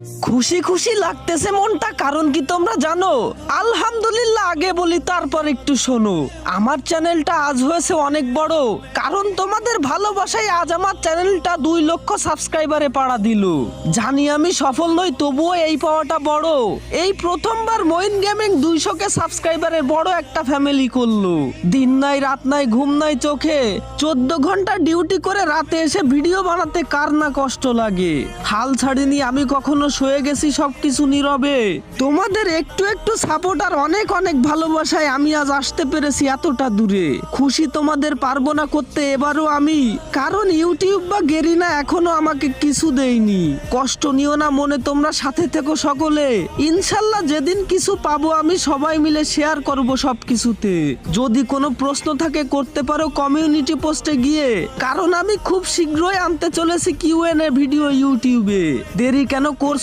খুশি খুশি লাগতেছে মনটা, কারণ কি তোমরা জানো? আলহামদুলিল্লাহ আগে বলি তারপর একটু শোনো। আমার চ্যানেলটা আজ হয়েছে অনেক বড়, কারণ তোমাদের ভালোবাসায় আজ আমার চ্যানেলটা 2 লক্ষ সাবস্ক্রাইবারে পাড়া দিল। জানি আমি সফল নই, তবুও এই পাওয়াটা বড়। এই প্রথমবার মইন গেমিং 200কে সাবস্ক্রাইবারের বড় একটা ফ্যামিলি করলো। দিন নাই রাত নাই ঘুম নাই চোখে 14 ঘন্টা ডিউটি করে রাতে এসে ভিডিও বানাতে কার না কষ্ট লাগে। হাল ছাড়িনি আমি কখনো, শুয়ে গেছি সবকিছু নীরবে। তোমাদের একটু একটু সাপোর্ট আর অনেক অনেক ভালোবাসায় আমি আজ আসতে পেরেছি এতটা দূরে। খুশি তোমাদের পারবো না করতে এবারও আমি, কারণ ইউটিউব বা গেরিনা এখনো আমাকে কিছু দেয়নি। কষ্ট নিও না মনে, তোমরা সাথে থেকো সকলে। ইনশাল্লাহ যেদিন কিছু পাবো আমি সবাই মিলে শেয়ার করব সবকিছুতে। যদি কোনো প্রশ্ন থাকে করতে পারো কমিউনিটি পোস্টে গিয়ে, কারণ আমি খুব শীঘ্রই আনতে চলেছি কিউএনএ ভিডিও ইউটিউবে। দেরি কেন করছো